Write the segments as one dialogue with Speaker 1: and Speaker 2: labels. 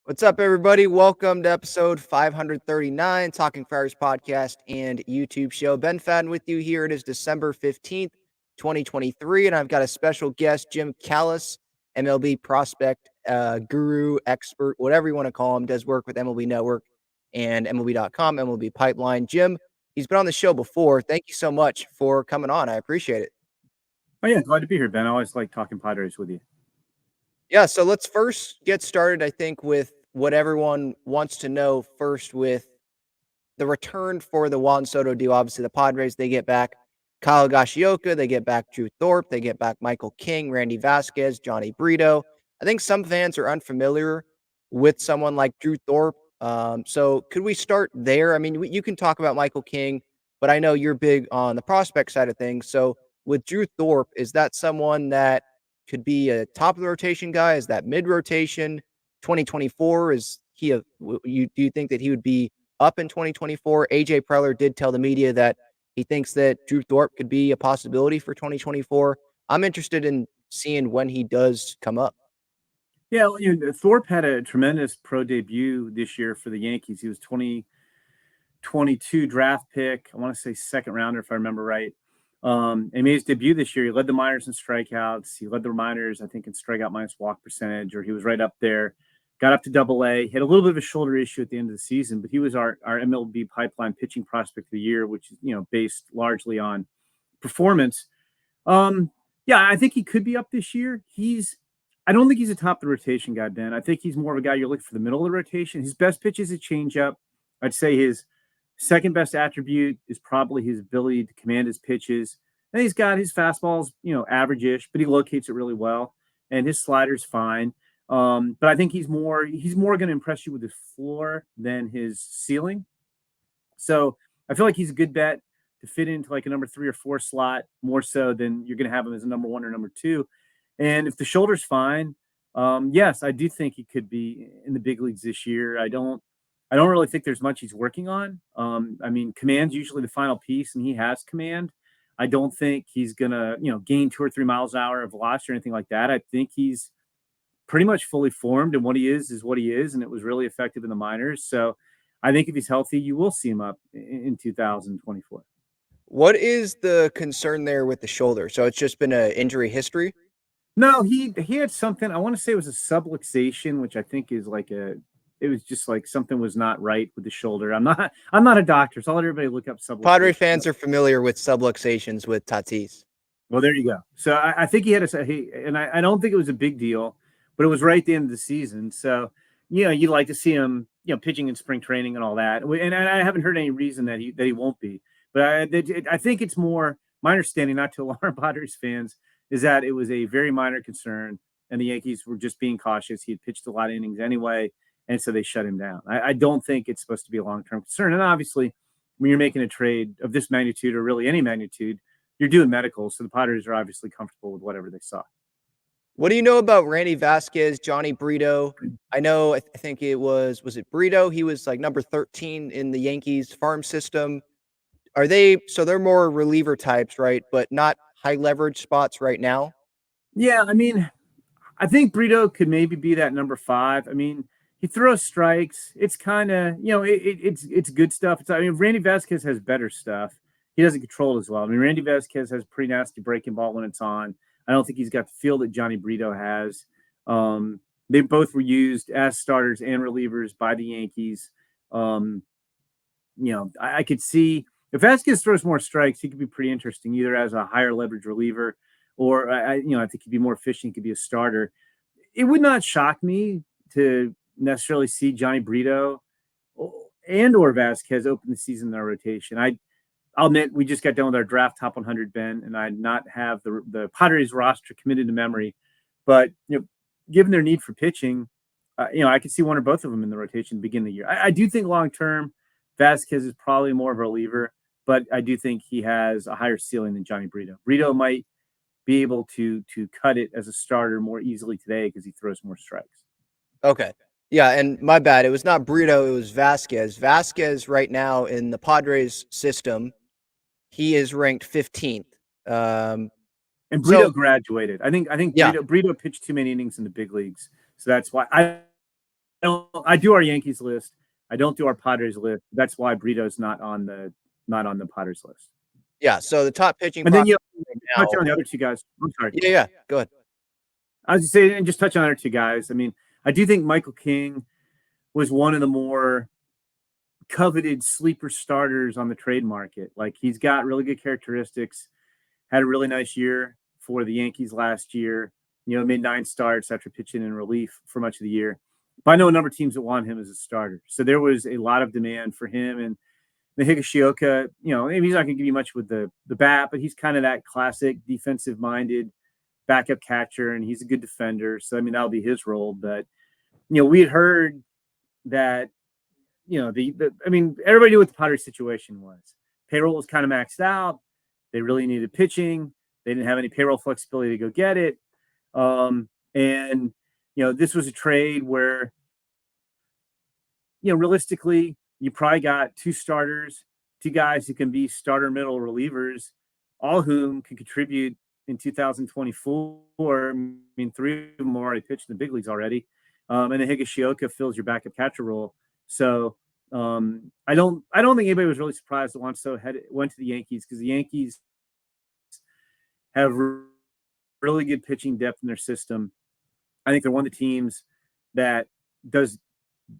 Speaker 1: What's up, everybody? Welcome to episode 539, Talking Friars podcast and YouTube show. Ben Fadden with you here. It is December 15th, 2023, and I've got a special guest, Jim Callis, MLB prospect, guru, expert, whatever you want to call him, does work with MLB Network and MLB.com, MLB Pipeline. Jim, he's been on the show before. Thank you so much for coming on. I appreciate it.
Speaker 2: Oh, yeah, glad to be here, Ben. I always like talking Padres with you.
Speaker 1: Yeah, so let's first get started, I think, with what everyone wants to know first with the return for the Juan Soto deal. Obviously, the Padres, they get back Kyle Gashioka, they get back Drew Thorpe, they get back Michael King, Randy Vasquez, Johnny Brito. I think some fans are unfamiliar with someone like Drew Thorpe. So could we start there? I mean, you can talk about Michael King, but I know you're big on the prospect side of things. So with Drew Thorpe, is that someone that could be a top of the rotation guy? Is that mid rotation? 2024, is he a, do you think that he would be up in 2024? AJ Preller did tell the media that he thinks that Drew Thorpe could be a possibility for 2024. I'm interested in seeing when he does come up.
Speaker 2: Yeah, Thorpe had a tremendous pro debut this year for the Yankees. He was 2022 draft pick. I want to say second rounder, if I remember right. He made his debut this year. He led the minors in strikeouts. He led the minors, I think, in strikeout minus walk percentage, or he was right up there. Got up to Double-A. He had a little bit of a shoulder issue at the end of the season, but he was our MLB pipeline pitching prospect of the year, which is based largely on performance. Yeah, I think he could be up this year. I don't think he's a top of the rotation guy, Ben. I think he's more of a guy you're looking for the middle of the rotation. His best pitch is a changeup. I'd say his second best attribute is probably his ability to command his pitches. And he's got his fastballs, average-ish, but he locates it really well. And his slider's fine. But I think he's more going to impress you with his floor than his ceiling. So I feel like he's a good bet to fit into like a number 3 or 4 slot, more so than you're going to have him as a number 1 or number 2. And if the shoulder's fine, yes, I do think he could be in the big leagues this year. I don't really think there's much he's working on. I mean, command's usually the final piece, and he has command. I don't think he's gonna, gain 2 or 3 miles an hour of velocity or anything like that. I think he's pretty much fully formed, and what he is what he is, and it was really effective in the minors. So I think if he's healthy, you will see him up in 2024.
Speaker 1: What is the concern there with the shoulder? So it's just been an injury history?
Speaker 2: No, he had something. I want to say it was a subluxation, which I think is like it was just like something was not right with the shoulder. I'm not a doctor, so I'll let everybody look up subluxation.
Speaker 1: Padre fans are familiar with subluxations with Tatis.
Speaker 2: Well, there you go. So I think he had I don't think it was a big deal, but it was right at the end of the season. So, you'd like to see him, pitching in spring training and all that. And I haven't heard any reason that he won't be. But I think it's more my understanding, not to alarm Padres fans, is that it was a very minor concern, and the Yankees were just being cautious. He had pitched a lot of innings anyway, and so they shut him down. I don't think it's supposed to be a long-term concern. And obviously, when you're making a trade of this magnitude, or really any magnitude, you're doing medicals, so the Padres are obviously comfortable with whatever they saw.
Speaker 1: What do you know about Randy Vasquez, Johnny Brito? I know, I think it was it Brito? He was like number 13 in the Yankees farm system. They're more reliever types, right? But not high leverage spots right now?
Speaker 2: Yeah, I mean, I think Brito could maybe be that number 5. I mean, he throws strikes. It's kind of, it's good stuff. Randy Vasquez has better stuff. He doesn't control it as well. I mean, Randy Vasquez has pretty nasty breaking ball when it's on. I don't think he's got the feel that Johnny Brito has. They both were used as starters and relievers by the Yankees. I could see if Vasquez throws more strikes, he could be pretty interesting, either as a higher leverage reliever or, I think he'd be more efficient. He could be a starter. It would not shock me to necessarily see Johnny Brito and or Vasquez open the season in our rotation. I'll admit we just got done with our draft top 100, Ben, and I not have the Padres roster committed to memory. But, given their need for pitching, I could see one or both of them in the rotation at the beginning of the year. I do think long-term Vasquez is probably more of a reliever, but I do think he has a higher ceiling than Johnny Brito. Brito might be able to cut it as a starter more easily today because he throws more strikes.
Speaker 1: Okay. Yeah, and my bad. It was not Brito, it was Vasquez. Vasquez right now in the Padres system, he is ranked 15th.
Speaker 2: And Brito graduated. I think Brito pitched too many innings in the big leagues. So that's why don't. I do our Yankees list. I don't do our Padres list. That's why Brito's not on the Padres list.
Speaker 1: Yeah, so the top pitching
Speaker 2: And then
Speaker 1: prospect
Speaker 2: you
Speaker 1: right
Speaker 2: touch
Speaker 1: now.
Speaker 2: on the other two guys. I'm sorry.
Speaker 1: Yeah, go ahead.
Speaker 2: I was just saying, and just touch on the other two guys. I mean, I do think Michael King was one of the more coveted sleeper starters on the trade market. Like he's got really good characteristics. Had a really nice year for the Yankees last year. Made 9 starts after pitching in relief for much of the year. But I know a number of teams that want him as a starter. So there was a lot of demand for him. And the Higashioka, maybe he's not going to give you much with the bat, but he's kind of that classic defensive minded backup catcher, and he's a good defender. So, I mean, that'll be his role. But, we had heard that, everybody knew what the Padres situation was. Payroll was kind of maxed out. They really needed pitching. They didn't have any payroll flexibility to go get it. And this was a trade where, realistically, you probably got 2 starters, 2 guys who can be starter middle relievers, all whom can contribute in 2024. I mean, 3 of them already pitched in the big leagues already. And then Higashioka fills your backup catcher role. So I don't think anybody was really surprised that Juan Soto went to the Yankees, because the Yankees have really good pitching depth in their system. I think they're one of the teams that does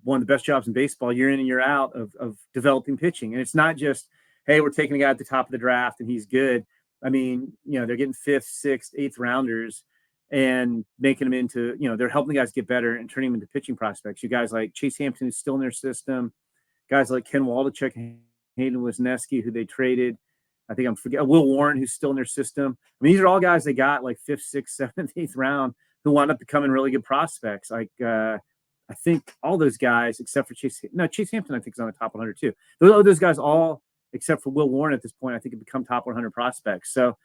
Speaker 2: one of the best jobs in baseball year in and year out of developing pitching. And it's not just, hey, we're taking a guy at the top of the draft and he's good. I mean, they're getting 5th, 6th, 8th rounders and making them into, they're helping the guys get better and turning them into pitching prospects. You guys like Chase Hampton is still in their system. Guys like Ken Waldachuk, Hayden Wisniewski, who they traded. I think I'm forgetting Will Warren, who's still in their system. I mean, these are all guys they got like 5th, 6th, 7th, 8th round who wound up becoming really good prospects. Like, I think all those guys, except for Chase Hampton, I think is on the top 100 too. Those guys all, except for Will Warren at this point, I think have become top 100 prospects. So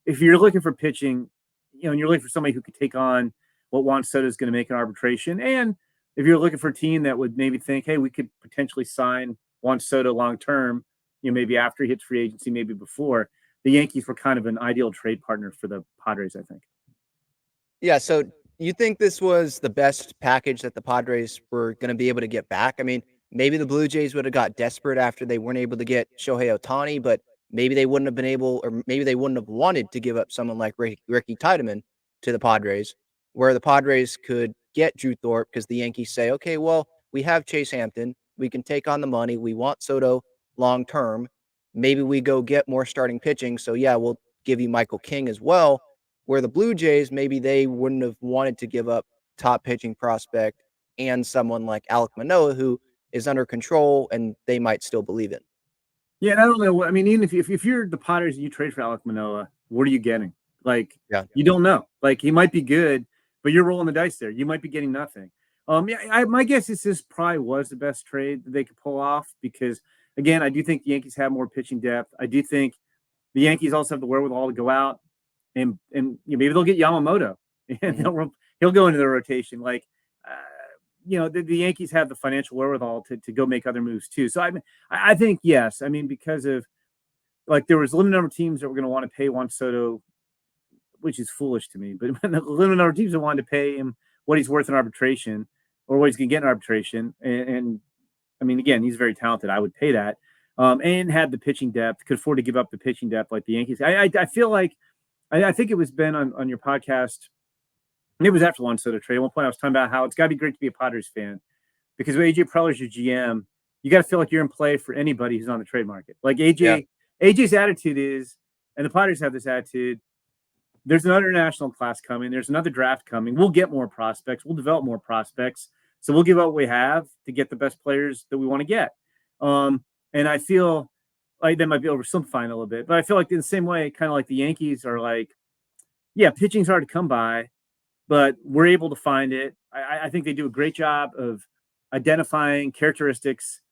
Speaker 2: if you're looking for pitching, and you're looking for somebody who could take on what Juan Soto is going to make in arbitration, and if you're looking for a team that would maybe think, hey, we could potentially sign Juan Soto long-term, maybe after he hits free agency, maybe before, the Yankees were kind of an ideal trade partner for the Padres, I think.
Speaker 1: Yeah, so you think this was the best package that the Padres were going to be able to get back? I mean, maybe the Blue Jays would have got desperate after they weren't able to get Shohei Ohtani, but maybe they wouldn't have been able, or maybe they wouldn't have wanted to give up someone like Ricky Tiedemann to the Padres, where the Padres could get Drew Thorpe because the Yankees say, okay, well, we have Chase Hampton. We can take on the money. We want Soto long term. Maybe we go get more starting pitching. So, yeah, we'll give you Michael King as well. Where the Blue Jays, maybe they wouldn't have wanted to give up top pitching prospect and someone like Alek Manoah, who is under control and they might still believe in.
Speaker 2: Yeah, and I don't know. I mean, even if you're the Padres and you trade for Alek Manoah, what are you getting? Like, you don't know. Like, he might be good, but you're rolling the dice there. You might be getting nothing. My guess is this probably was the best trade that they could pull off because, again, I do think the Yankees have more pitching depth. I do think the Yankees also have the wherewithal to go out and maybe they'll get Yamamoto and he'll go into the rotation. Like, the Yankees have the financial wherewithal to go make other moves too. So I think yes. I mean, because of like there was a limited number of teams that were going to want to pay Juan Soto, which is foolish to me. But the limited number of teams that wanted to pay him what he's worth in arbitration or what he's going to get in arbitration, and I mean, again, he's very talented. I would pay that, and had the pitching depth, could afford to give up the pitching depth like the Yankees. I feel like I think it was Ben on your podcast. And it was after Juan Soto trade. At one point, I was talking about how it's got to be great to be a Padres fan because when AJ Preller's your GM, you got to feel like you're in play for anybody who's on the trade market. Like AJ's attitude is, and the Padres have this attitude, there's another international class coming. There's another draft coming. We'll get more prospects. We'll develop more prospects. So we'll give out what we have to get the best players that we want to get. And I feel like that might be oversimplifying a little bit, but I feel like in the same way, kind of like the Yankees are like, yeah, pitching's hard to come by, but we're able to find it. I think they do a great job of identifying characteristics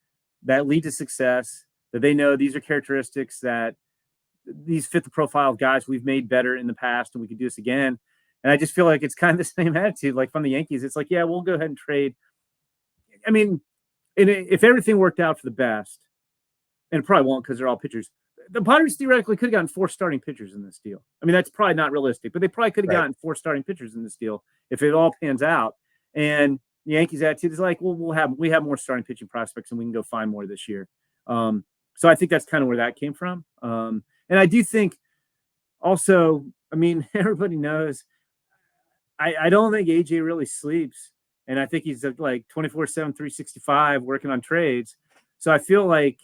Speaker 2: that lead to success, that they know these are characteristics that these fit the profile of guys we've made better in the past and we could do this again. And I just feel like it's kind of the same attitude, like from the Yankees. It's like, yeah, we'll go ahead and trade. I mean, if everything worked out for the best, and it probably won't because they're all pitchers, the Padres theoretically could have gotten 4 starting pitchers in this deal. I mean, that's probably not realistic, but they probably could have gotten 4 starting pitchers in this deal if it all pans out. And Yankees' attitude is like, well, we have more starting pitching prospects and we can go find more this year. So I think that's kind of where that came from. And I do think also, I mean, everybody knows I don't think AJ really sleeps. And I think he's like 24/7, 365 working on trades. So I feel like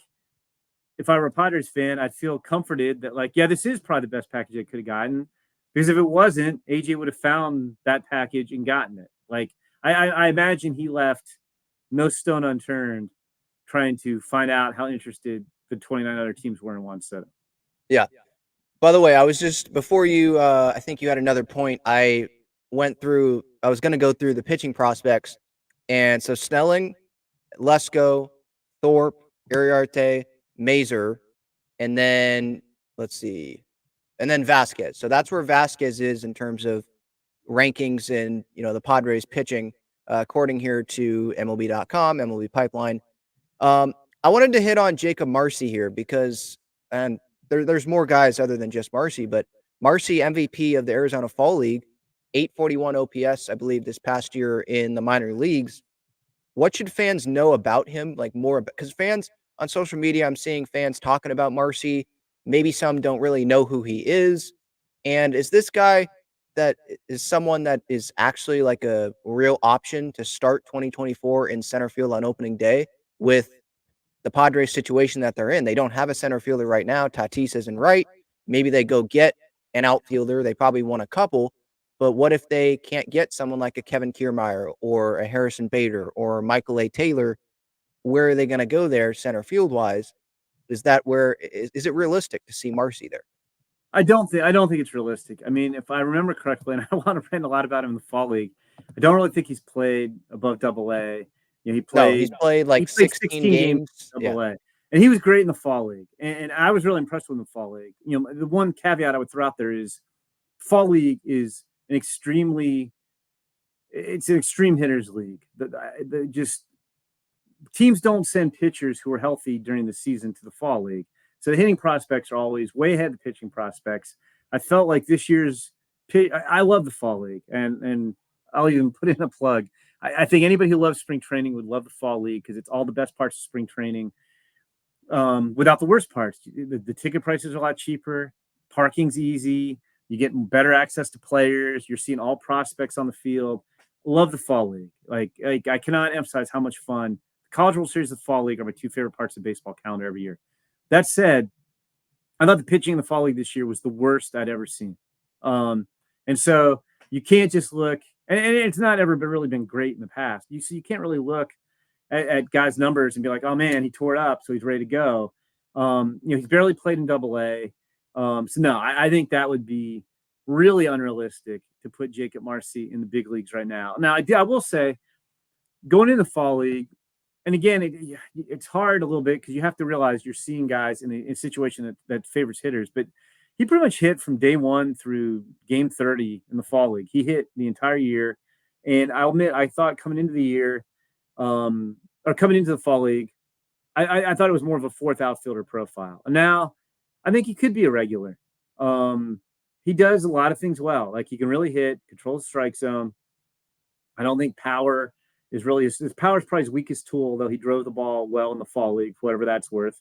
Speaker 2: if I were a Padres fan, I'd feel comforted that, like, yeah, this is probably the best package I could have gotten. Because if it wasn't, AJ would have found that package and gotten it. Like, I imagine he left no stone unturned trying to find out how interested the 29 other teams were in Juan Soto.
Speaker 1: Yeah. By the way, I was just before you. I think you had another point. I was going to go through the pitching prospects, and so Snelling, Lesko, Thorpe, Iriarte, Mazer, and then let's see, and then Vasquez. So that's where Vasquez is in terms of rankings and the Padres pitching, according here to MLB.com, MLB Pipeline. I wanted to hit on Jakob Marsee here because, and there's more guys other than just Marsee, but Marsee MVP of the Arizona Fall League, 841 OPS, I believe, this past year in the minor leagues. What should fans know about him? Like more because fans on social media, I'm seeing fans talking about Marsee. Maybe some don't really know who he is. And is this guy that is someone that is actually like a real option to start 2024 in center field on opening day with the Padres situation that they're in? They don't have a center fielder right now. Tatis isn't right. Maybe they go get an outfielder. They probably want a couple. But what if they can't get someone like a Kevin Kiermaier or a Harrison Bader or Michael A. Taylor? Where are they going to go there center field wise? Is it realistic to see Marsee there?
Speaker 2: I don't think it's realistic. I mean, if I remember correctly, and I want to rant a lot about him in the fall league, I don't really think he's played above Double A. You know,
Speaker 1: He's played like 16 games.
Speaker 2: Double A, and he was great in the fall league. And I was really impressed with him in the fall league. You know, the one caveat I would throw out there is fall league is it's an extreme hitters league. Just teams don't send pitchers who are healthy during the season to the fall league. So the hitting prospects are always way ahead of the pitching prospects. I felt like this year's I love the fall league, and I'll even put in a plug. I think anybody who loves spring training would love the fall league because it's all the best parts of spring training without the worst parts. The ticket prices are a lot cheaper. Parking's easy. You get better access to players. You're seeing all prospects on the field. Love the fall league. Like I cannot emphasize how much fun the College World Series and the fall league are my two favorite parts of the baseball calendar every year. That said, I thought the pitching in the fall league this year was the worst I'd ever seen. And so you can't just look, and it's not ever really been great in the past. You can't really look at guys' numbers and be like, oh man, he tore it up, so he's ready to go. He's barely played in Double A. So no, I think that would be really unrealistic to put Jakob Marsee in the big leagues right now. Now, I will say, going into the fall league, and again, it's hard a little bit because you have to realize you're seeing guys in a situation that favors hitters. But he pretty much hit from day one through game 30 in the fall league. He hit the entire year. And I'll admit, I thought coming into the year, or coming into the fall league, I thought it was more of a fourth outfielder profile. And now I think he could be a regular. He does a lot of things well. Like he can really hit, control the strike zone. I don't think power is really his power is probably his weakest tool, though he drove the ball well in the fall league, for whatever that's worth.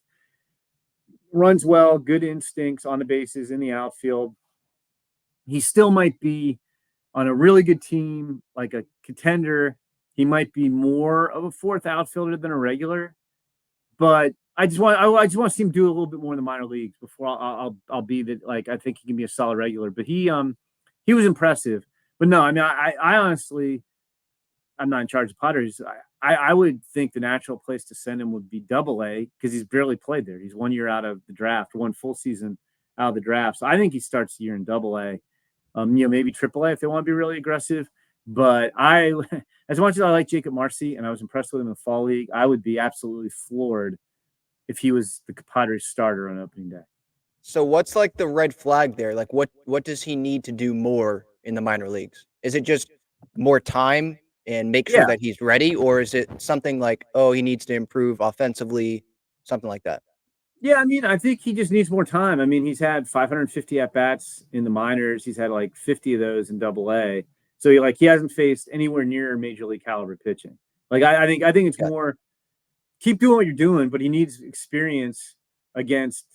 Speaker 2: Runs well, good instincts on the bases in the outfield. He still might be on a really good team, like a contender. He might be more of a fourth outfielder than a regular, but I just want to see him do a little bit more in the minor leagues before I'll be that. Like I think he can be a solid regular, but he was impressive. But no, I mean I honestly, I'm not in charge of Padres. I would think the natural place to send him would be Double A because he's barely played there. He's 1 year out of the draft, one full season out of the draft. So I think he starts the year in Double A. Maybe Triple A if they want to be really aggressive. But as much as I like Jakob Marsee and I was impressed with him in the fall league, I would be absolutely floored if he was the Padres starter on opening day.
Speaker 1: So what's like the red flag there? Like what does he need to do more in the minor leagues? Is it just more time and make sure that he's ready, or is it something like, oh, he needs to improve offensively, something like that?
Speaker 2: Yeah, I mean, I think he just needs more time. I mean, he's had 550 at bats in the minors. He's had like 50 of those in Double A. So he hasn't faced anywhere near major league caliber pitching. Like I think it's
Speaker 1: Yeah.
Speaker 2: more keep doing what you're doing, but he needs experience against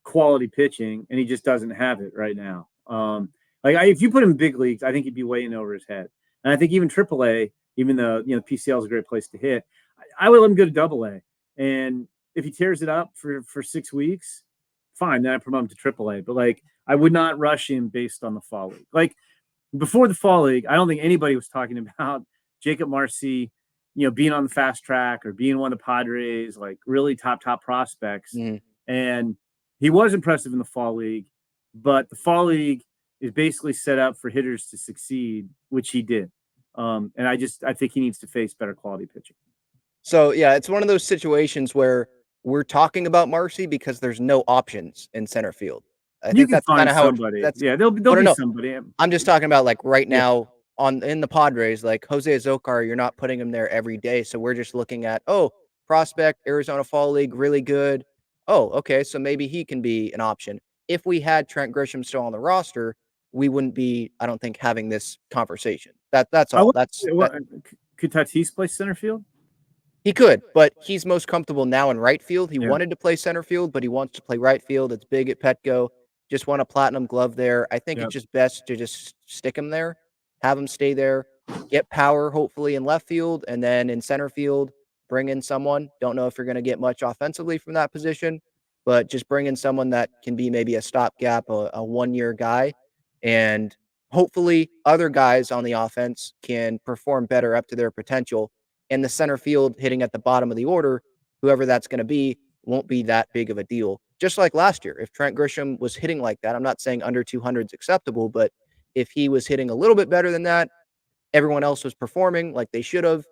Speaker 2: quality pitching, and he just doesn't have it right now. If you put him in big leagues, I think he'd be way in over his head. And I think even AAA, even though PCL is a great place to hit, I would let him go to AA. And if he tears it up for 6 weeks, fine, then I promote him to AAA. But I would not rush him based on the fall league. Like before the fall league, I don't think anybody was talking about Jakob Marsee, being on the fast track or being one of the Padres, like really top prospects.
Speaker 1: Mm-hmm.
Speaker 2: And he was impressive in the fall league, but the fall league is basically set up for hitters to succeed, which he did. And I think he needs to face better quality pitching.
Speaker 1: So yeah, it's one of those situations where we're talking about Marsee because there's no options in center field. I
Speaker 2: You
Speaker 1: think
Speaker 2: can
Speaker 1: that's kind
Speaker 2: find
Speaker 1: of how
Speaker 2: somebody.
Speaker 1: that's.
Speaker 2: Yeah, there'll be
Speaker 1: No,
Speaker 2: somebody.
Speaker 1: I'm just talking about like right
Speaker 2: Yeah.
Speaker 1: now in the Padres, like Jose Azocar, you're not putting him there every day. So we're just looking at, prospect, Arizona Fall League, really good. Oh, okay. So maybe he can be an option. If we had Trent Grisham still on the roster, we wouldn't be, I don't think, having this conversation. That's all.
Speaker 2: Could Tatis play center field?
Speaker 1: He could, but he's most comfortable now in right field. He
Speaker 2: Yeah.
Speaker 1: wanted to play center field, but he wants to play right field. It's big at Petco. Just won a platinum glove there. I think
Speaker 2: Yep.
Speaker 1: it's just best to just stick him there, have him stay there, get power hopefully in left field, and then in center field, bring in someone. Don't know if you're going to get much offensively from that position, but just bring in someone that can be maybe a stopgap, a 1-year guy, and hopefully other guys on the offense can perform better up to their potential. And the center field hitting at the bottom of the order, whoever that's going to be, won't be that big of a deal. Just like last year, if Trent Grisham was hitting like that, I'm not saying under 200 is acceptable, but if he was hitting a little bit better than that, everyone else was performing like they should have,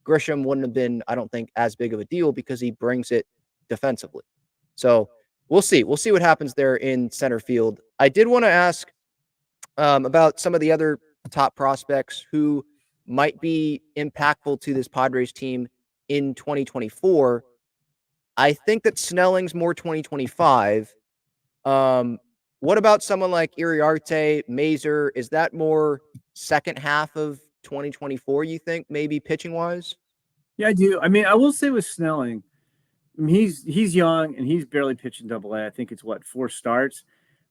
Speaker 1: Grisham wouldn't have been, I don't think, as big of a deal because he brings it defensively. So we'll see. We'll see what happens there in center field. I did want to ask about some of the other top prospects who might be impactful to this Padres team in 2024. I think that Snelling's more 2025. What about someone like Iriarte, Mazer? Is that more second half of 2024, you think, maybe pitching wise?
Speaker 2: Yeah, I do. I mean, I will say with Snelling, I mean, he's young and he's barely pitching AA. I think it's 4 starts.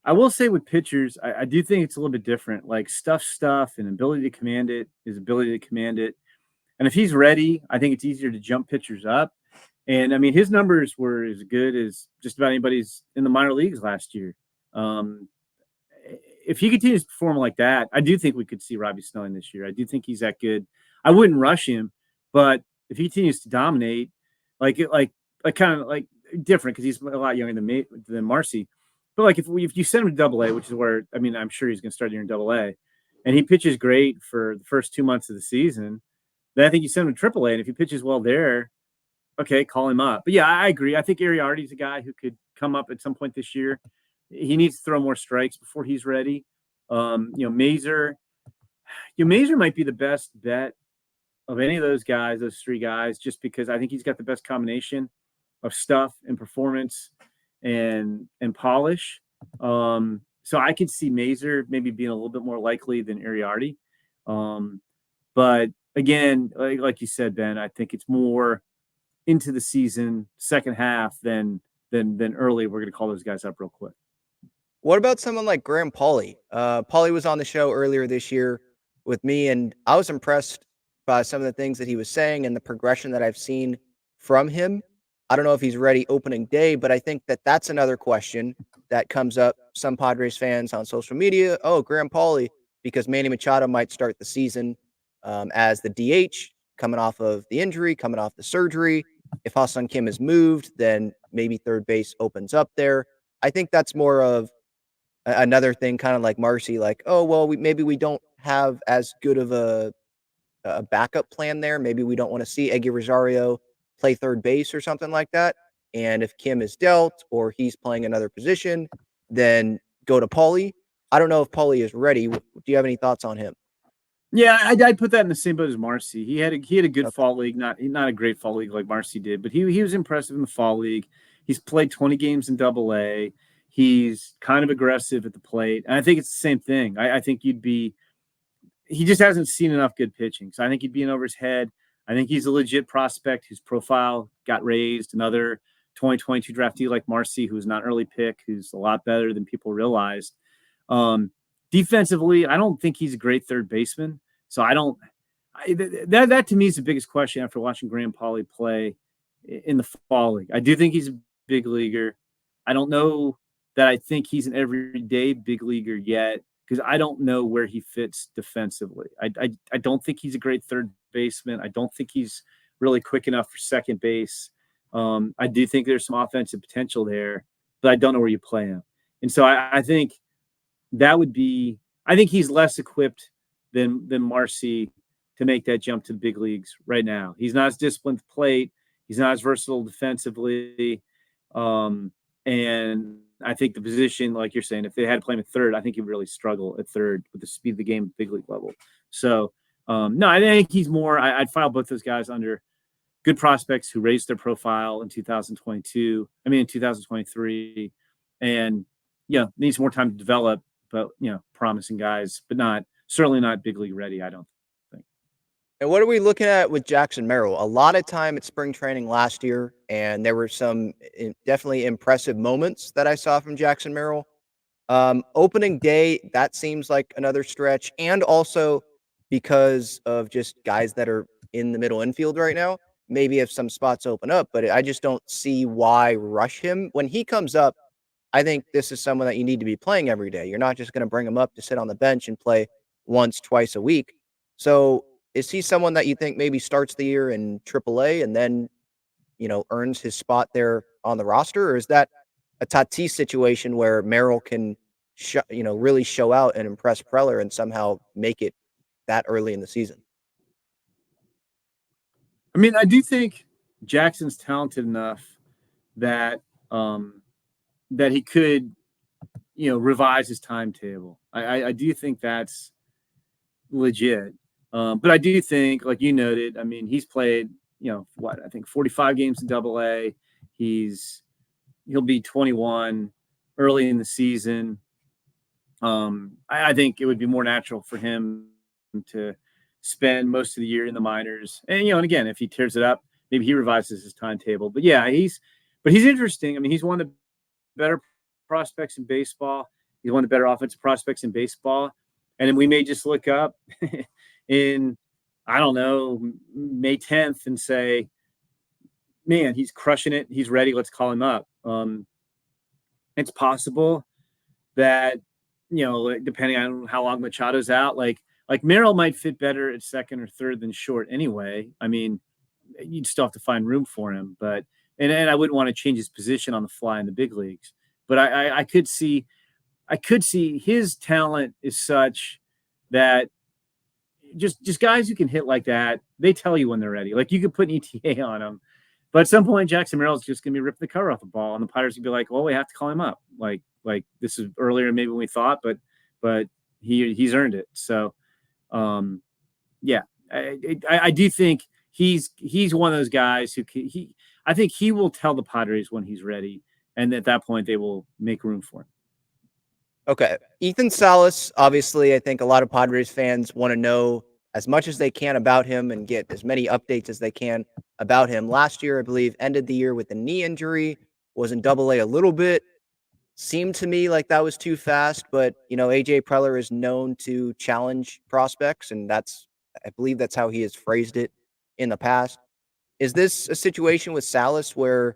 Speaker 2: I will say with pitchers, I do think it's a little bit different. Like stuff and ability to command it, his ability to command it. And if he's ready, I think it's easier to jump pitchers up. And I mean, his numbers were as good as just about anybody's in the minor leagues last year. If he continues to perform like that, I do think we could see Robbie Snelling this year. I do think he's that good. I wouldn't rush him, but if he continues to dominate, like kind of like different because he's a lot younger than Marsee. But like if you send him to AA, which is where I mean I'm sure he's going to start here in AA, and he pitches great for the first 2 months of the season, then I think you send him to AAA, and if he pitches well there, okay, call him up. But yeah, I agree. I think Iriarte's a guy who could come up at some point this year. He needs to throw more strikes before he's ready. Mazer might be the best bet of any of those guys, those 3 guys, just because I think he's got the best combination of stuff and performance and polish. So I could see Mazer maybe being a little bit more likely than Iriarte. But again, like you said, Ben, I think it's more into the season, second half than early. We're going to call those guys up real quick.
Speaker 1: What about someone like Graham Pauley? Pauley was on the show earlier this year with me, and I was impressed by some of the things that he was saying and the progression that I've seen from him. I don't know if he's ready opening day, but I think that that's another question that comes up. Some Padres fans on social media, Graham Pauley, because Manny Machado might start the season as the DH, coming off of the injury, coming off the surgery. If Ha-Seong Kim is moved, then maybe third base opens up there. I think that's more of another thing, kind of like Marsee, like, maybe we don't have as good of a backup plan there. Maybe we don't want to see Eggy Rosario play third base or something like that. And if Kim is dealt or he's playing another position, then go to Pauley. I don't know if Pauley is ready. Do you have any thoughts on him?
Speaker 2: Yeah, I'd put that in the same boat as Marsee. He had a good fall league, not a great fall league like Marsee did, but he was impressive in the fall league. He's played 20 games in AA. He's kind of aggressive at the plate, and I think it's the same thing. I think you'd be he just hasn't seen enough good pitching. So I think he'd be in over his head. I think he's a legit prospect whose profile got raised. Another 2022 draftee like Marsee, who's not an early pick, who's a lot better than people realized. Defensively, I don't think he's a great third baseman. So that to me is the biggest question after watching Graham Pauley play in the fall league. I do think he's a big leaguer. I don't know that I think he's an everyday big leaguer yet, because I don't know where he fits defensively. I don't think he's a great third baseman. I don't think he's really quick enough for second base. I do think there's some offensive potential there, but I don't know where you play him. And so I think that would be, I think he's less equipped than Marsee to make that jump to the big leagues right now. He's not as disciplined to plate. He's not as versatile defensively. And I think the position, like you're saying, if they had to play him at third, I think he'd really struggle at third with the speed of the game at big league level. So, no, I think he's more, I'd file both those guys under good prospects who raised their profile in 2023. And, needs more time to develop, but, promising guys, but certainly not big league ready, I don't think.
Speaker 1: And what are we looking at with Jackson Merrill? A lot of time at spring training last year, and there were some definitely impressive moments that I saw from Jackson Merrill. Opening day, that seems like another stretch, and also because of just guys that are in the middle infield right now. Maybe if some spots open up, but I just don't see why rush him. When he comes up, I think this is someone that you need to be playing every day. You're not just going to bring him up to sit on the bench and play once, twice a week. So is he someone that you think maybe starts the year in AAA and then, earns his spot there on the roster? Or is that a Tatis situation where Merrill can, really show out and impress Preller and somehow make it that early in the season?
Speaker 2: I mean, I do think Jackson's talented enough that that he could, revise his timetable. I do think that's legit. But I do think, like you noted, I mean, he's played, I think 45 games in AA. He'll be 21 early in the season. I think it would be more natural for him to spend most of the year in the minors. And, and again, if he tears it up, maybe he revises his timetable. But yeah, he's interesting. I mean, he's one of the better prospects in baseball. He's one of the better offensive prospects in baseball. And then we may just look up in, I don't know, May 10th and say, man, he's crushing it. He's ready. Let's call him up. It's possible that, depending on how long Machado's out, like Merrill might fit better at second or third than short anyway. I mean, you'd still have to find room for him, but and I wouldn't want to change his position on the fly in the big leagues. But I could see his talent is such that just guys who can hit like that, they tell you when they're ready. Like you could put an ETA on them, but at some point Jackson Merrill's just going to be ripping the cover off the ball, and the Padres can be like, well, we have to call him up. Like this is earlier maybe than we thought, but he's earned it. So, yeah, I do think he's one of those guys who I think he will tell the Padres when he's ready, and at that point they will make room for him.
Speaker 1: Okay. Ethan Salas, obviously, I think a lot of Padres fans want to know as much as they can about him and get as many updates as they can about him. Last year, I believe, ended the year with a knee injury, was in AA a little bit. Seemed to me like that was too fast, but, AJ Preller is known to challenge prospects, and I believe that's how he has phrased it in the past. Is this a situation with Salas where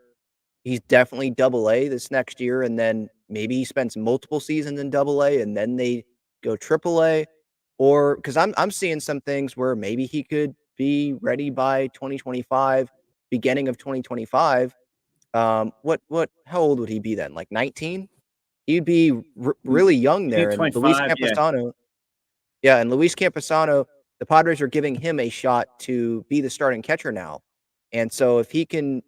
Speaker 1: he's definitely AA this next year, and then maybe he spends multiple seasons in AA, and then they go AAA? Or because I'm seeing some things where maybe he could be ready by 2025, beginning of 2025. How old would he be then? Like 19? He'd be really young there. And Luis
Speaker 2: 25, yeah.
Speaker 1: Campusano, yeah, and Luis Campusano, the Padres are giving him a shot to be the starting catcher now. And so if he can,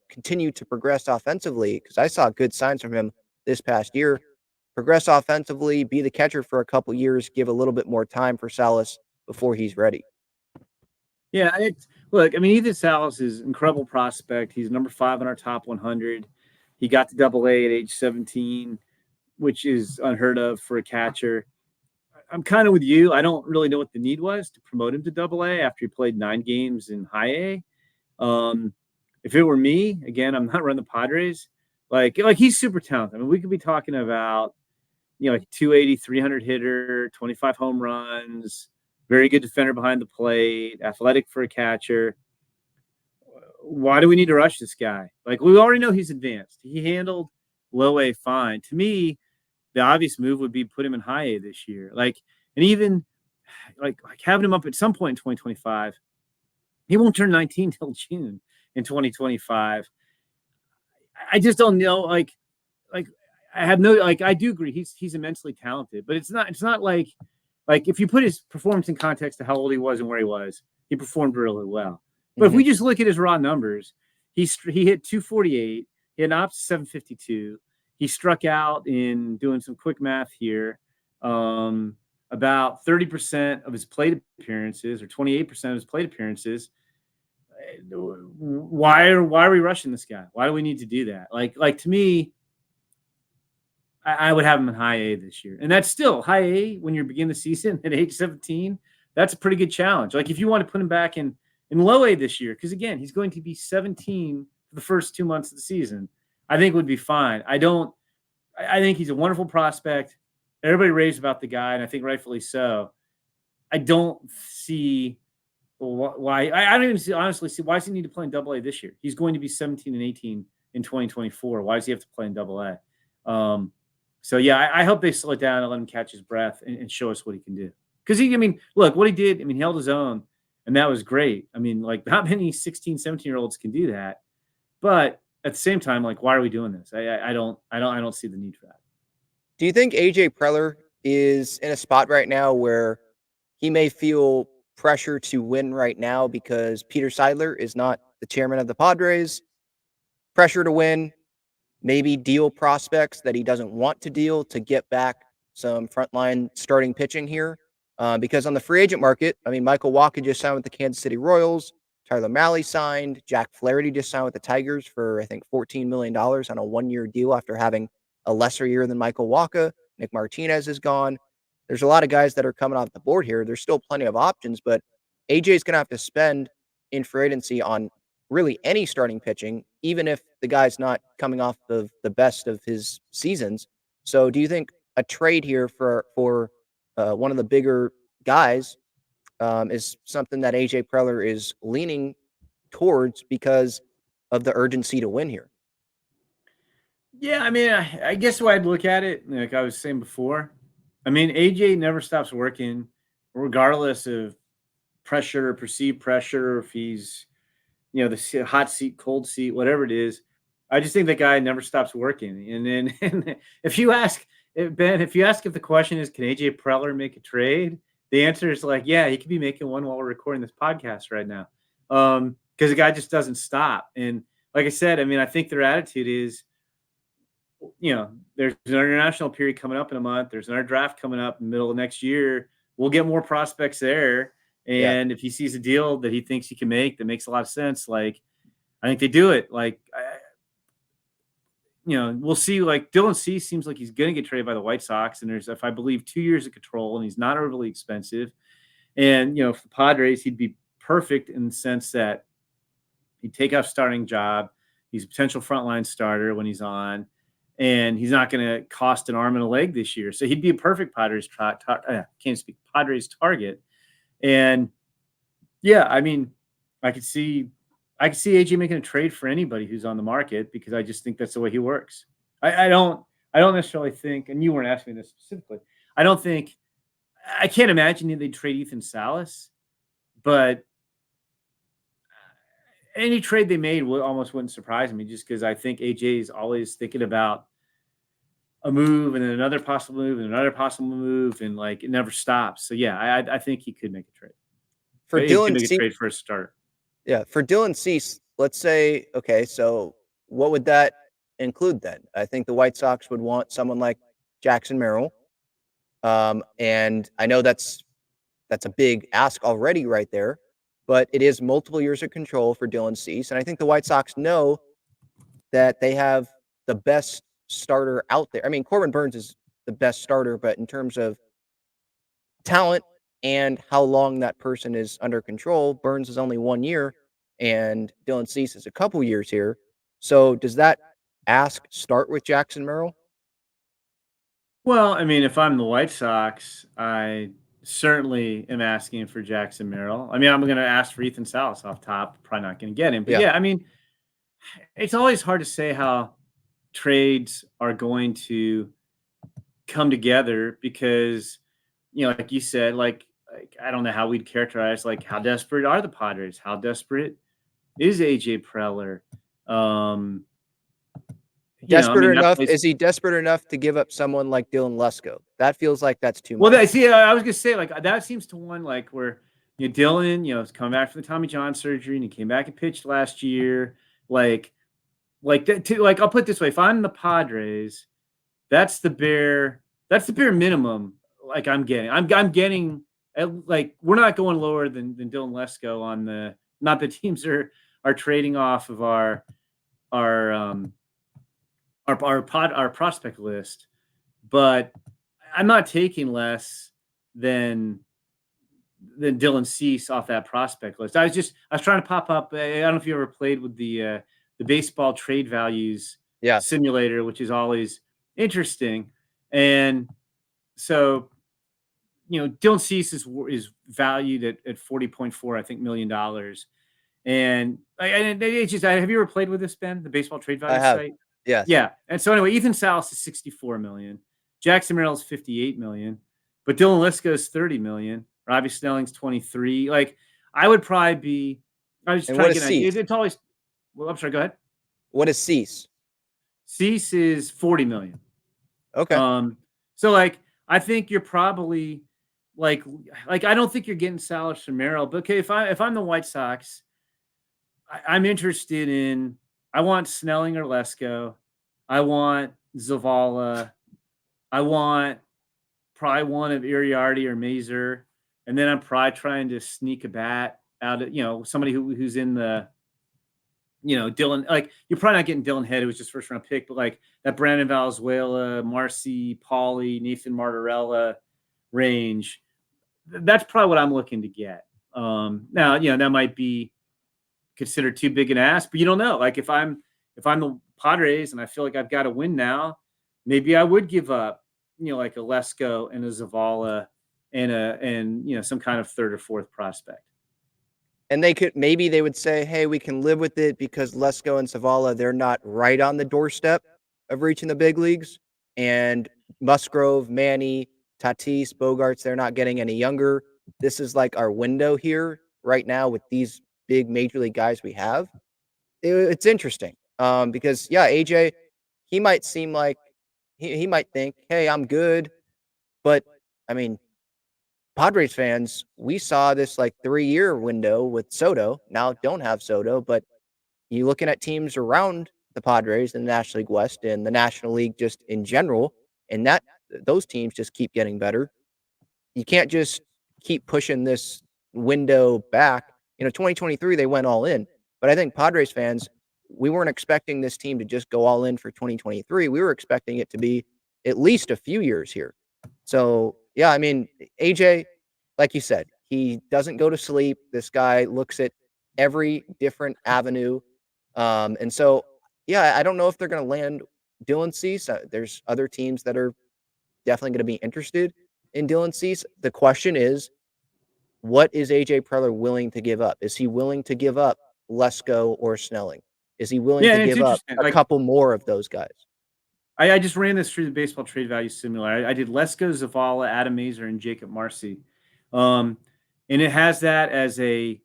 Speaker 1: continue to progress offensively, because I saw good signs from him this past year, progress offensively, be the catcher for a couple years, give a little bit more time for Salas before he's ready.
Speaker 2: Yeah, look, I mean, Ethan Salas is an incredible prospect. He's number 5 on our top 100. He got to AA at age 17, which is unheard of for a catcher. I'm kind of with you. I don't really know what the need was to promote him to Double A after he played 9 games in High A. If it were me, again, I'm not running the Padres. Like he's super talented. I mean, we could be talking about, like 280, 300 hitter, 25 home runs, very good defender behind the plate, athletic for a catcher. Why do we need to rush this guy? Like, we already know he's advanced. He handled low A fine. To me, the obvious move would be put him in High A this year. Like, and even like having him up at some point in 2025. He won't turn 19 till June in 2025. I just don't know. Like I have no, like, I do agree he's immensely talented, but it's not like if you put his performance in context to how old he was and where he performed really well. But if we just look at his raw numbers, he hit 248, he had an ops 752. He struck out, in doing some quick math here, about 30% of his plate appearances, or 28% of his plate appearances. Why are we rushing this guy? Why do we need to do that? Like to me, I would have him in High A this year. And that's still High A when you're beginning the season at age 17. That's a pretty good challenge. Like, if you want to put him back in Low A this year, because again, he's going to be 17 for the first 2 months of the season, I think would be fine. I think he's a wonderful prospect. Everybody raves about the guy, and I think rightfully so. I don't see why. I don't even honestly see why does he need to play in Double A this year? He's going to be 17 and 18 in 2024. Why does he have to play in Double A? So yeah, I hope they slow it down and let him catch his breath and show us what he can do. Because look what he did. He held his own, and that was great. Like, not many 16, 17-year-olds can do that. But at the same time, like, why are we doing this? I don't see the need for that.
Speaker 1: Do you think AJ Preller is in a spot right now where he may feel pressure to win right now because Peter Seidler is not the chairman of the Padres? Pressure to win, maybe deal prospects that he doesn't want to deal to get back some frontline starting pitching here. Because on the free agent market, Michael Wacha just signed with the Kansas City Royals. Tyler Mahle signed. Jack Flaherty just signed with the Tigers for, I think, $14 million on a one-year deal after having a lesser year than Michael Wacha. Nick Martinez is gone. There's a lot of guys that are coming off the board here. There's still plenty of options, but AJ's going to have to spend in free agency on really any starting pitching, even if the guy's not coming off of the best of his seasons. So do you think a trade here for one of the bigger guys is something that AJ Preller is leaning towards because of the urgency to win here?
Speaker 2: Yeah, I guess the way I'd look at it, like I was saying before, AJ never stops working, regardless of pressure or perceived pressure, if he's, the hot seat, cold seat, whatever it is. I just think that guy never stops working. And then if you ask, Ben, if the question is, can AJ Preller make a trade? The answer is like, yeah, he could be making one while we're recording this podcast right now. Because the guy just doesn't stop. And like I said, I think their attitude is, there's an international period coming up in a month. There's another draft coming up in the middle of next year. We'll get more prospects there. And if he sees a deal that he thinks he can make that makes a lot of sense, like, I think they do it. Like, we'll see. Like, Dylan Cease seems like he's going to get traded by the White Sox, and there's, if I believe, 2 years of control, and he's not overly expensive. And for the Padres, he'd be perfect in the sense that he'd take off starting job. He's a potential frontline starter when he's on, and he's not going to cost an arm and a leg this year. So he'd be a perfect Padres Padres target. And yeah, I could see AJ making a trade for anybody who's on the market, because I just think that's the way he works. I don't necessarily think, and you weren't asking me this specifically, I can't imagine they'd trade Ethan Salas, but any trade they made almost wouldn't surprise me, just because I think AJ is always thinking about a move and then another possible move and another possible move, and like, it never stops. So yeah, I think he could make a trade.
Speaker 1: For Dylan Cease,
Speaker 2: trade for a start.
Speaker 1: Yeah, for Dylan Cease, let's say, okay, so what would that include then? I think the White Sox would want someone like Jackson Merrill. And I know that's a big ask already right there, but it is multiple years of control for Dylan Cease. And I think the White Sox know that they have the best starter out there. Corbin Burnes is the best starter, but in terms of talent and how long that person is under control. Burns is only 1 year, and Dylan Cease is a couple years here. So does that ask start with Jackson Merrill?
Speaker 2: Well, I mean, if I'm the White Sox, I certainly am asking for Jackson Merrill. I mean, I'm going to ask for Ethan Salas off top. Probably not going to get him, but
Speaker 1: Yeah,
Speaker 2: yeah, I mean, it's always hard to say how trades are going to come together because, like you said, like I don't know how we'd characterize like how desperate are the Padres? How desperate is AJ Preller? Um, I
Speaker 1: desperate
Speaker 2: mean, that
Speaker 1: enough.
Speaker 2: place.
Speaker 1: Is he desperate enough to give up someone like Dylan Lesko? That feels like that's too
Speaker 2: Well,
Speaker 1: much.
Speaker 2: that see, I was gonna say like that seems to one like where Dylan, is coming back from the Tommy John surgery and he came back and pitched last year. Like, like that. Like I'll put it this way: if I'm the Padres, that's the bare minimum. Like I'm getting like we're not going lower than Dylan Lesko on the. Not that teams are trading off of our um our prospect list, but I'm not taking less than Dylan Cease off that prospect list. I was trying to pop up. I don't know if you ever played with the baseball trade values
Speaker 1: Yeah,
Speaker 2: simulator, which is always interesting. And so, Dylan Cease is valued at 40.4, I think, $1 million. And it's just, have you ever played with this, Ben, the baseball trade
Speaker 1: I
Speaker 2: value
Speaker 1: have.
Speaker 2: site?
Speaker 1: Yes.
Speaker 2: Yeah. And so anyway, Ethan Salas is 64 million. Jackson Merrill's 58 million, but Dylan Liska is 30 million. Robbie Snelling's 23. Like I would probably be, I was just
Speaker 1: And
Speaker 2: trying
Speaker 1: what
Speaker 2: to
Speaker 1: is
Speaker 2: get an idea.
Speaker 1: Cease?
Speaker 2: It's always, well, I'm sorry, go ahead.
Speaker 1: What is Cease?
Speaker 2: Cease is 40 million.
Speaker 1: Okay.
Speaker 2: Um, so like I think you're probably like I don't think you're getting Salas from Merrill, but okay, if I'm the White Sox, I'm interested in. I want Snelling or Lesko. I want Zavala. I want probably one of Iriarty or Mazer, and then I'm probably trying to sneak a bat out of somebody who's in the Dylan. Like you're probably not getting Dylan Head, who was just first round pick, but like that Brandon Valenzuela, Marsee, Pauly, Nathan Martorella range. That's probably what I'm looking to get. Now that might be considered too big an ask, but you don't know. Like if I'm the Padres and I feel like I've got to win now, maybe I would give up, like a Lesko and a Zavala and some kind of third or fourth prospect.
Speaker 1: And maybe they would say, "Hey, we can live with it because Lesko and Savala, they're not right on the doorstep of reaching the big leagues, and Musgrove, Manny, Tatis, Bogarts, they're not getting any younger. This is like our window here right now with these big major league guys we have." It's interesting, because yeah, AJ, he might seem like he might think, "Hey, I'm good," but I mean, Padres fans, we saw this like 3-year window with Soto. Now don't have Soto, but you looking at teams around the Padres in the National League West and the National League just in general, and that those teams just keep getting better. You can't just keep pushing this window back. 2023 they went all in, but I think Padres fans, we weren't expecting this team to just go all in for 2023. We were expecting it to be at least a few years here. So, yeah, I mean, AJ, like you said, he doesn't go to sleep. This guy looks at every different avenue. And so, yeah, I don't know if they're going to land Dylan Cease. There's other teams that are definitely going to be interested in Dylan Cease. The question is, what is AJ Preller willing to give up? Is he willing to give up Lesko or Snelling? Is he willing
Speaker 2: Yeah,
Speaker 1: to
Speaker 2: and it's
Speaker 1: give up
Speaker 2: interesting.
Speaker 1: a
Speaker 2: Like
Speaker 1: couple more of those guys?
Speaker 2: I just ran this through the baseball trade value simulator. I did Lesko, Zavala, Adam Mazer, and Jakob Marsee, um, and it has that as a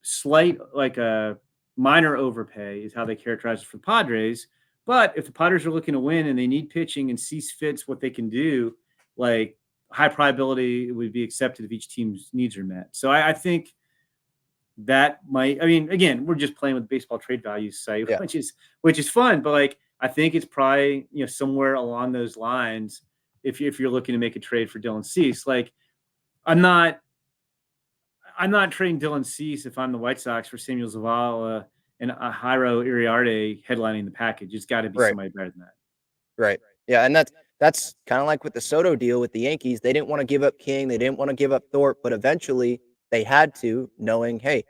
Speaker 2: slight, like a minor overpay is how they characterize it for the Padres. But if the Padres are looking to win and they need pitching and Cease fits what they can do, like high probability it would be accepted if each team's needs are met. So I think that might. I mean, again, we're just playing with baseball trade values site,
Speaker 1: Yeah.
Speaker 2: which is fun. But like, I think it's probably somewhere along those lines. If you're looking to make a trade for Dylan Cease, like I'm not trading Dylan Cease if I'm the White Sox for Samuel Zavala and Jairo Iriarte headlining the package. It's got to be
Speaker 1: Right.
Speaker 2: somebody better than that.
Speaker 1: Right. Yeah, and that's that's kind of like with the Soto deal with the Yankees. They didn't want to give up King, they didn't want to give up Thorpe, but eventually they had to, knowing, hey,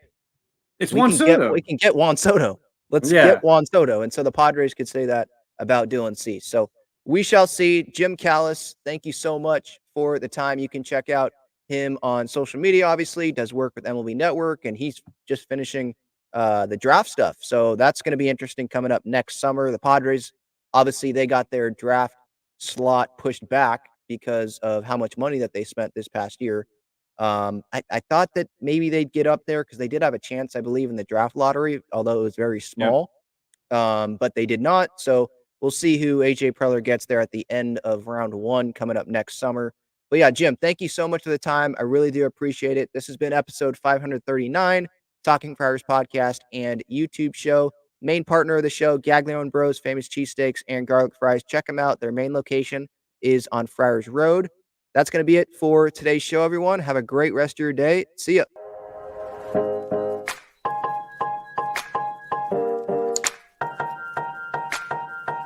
Speaker 2: It's
Speaker 1: we
Speaker 2: Juan
Speaker 1: can get
Speaker 2: Soto.
Speaker 1: Juan Soto. Let's
Speaker 2: Yeah.
Speaker 1: get Juan Soto. And so the Padres could say that about Dylan Cease. So we shall see. Jim Callis, thank you so much for the time. You can check out him on social media, obviously, does work with MLB Network, and he's just finishing the draft stuff. So that's going to be interesting coming up next summer. The Padres, obviously, they got their draft slot pushed back because of how much money that they spent this past year. I thought that maybe they'd get up there because they did have a chance, I believe, in the draft lottery, although it was very
Speaker 2: Yep.
Speaker 1: small. But they did not. So we'll see who AJ Preller gets there at the end of round one coming up next summer. But yeah, Jim, thank you so much for the time. I really do appreciate it. This has been episode 539, Talking Friars podcast and YouTube show. Main partner of the show, Gaglione and Bros, famous cheesesteaks and garlic fries. Check them out. Their main location is on Friars Road. That's going to be it for today's show, everyone. Have a great rest of your day. See ya.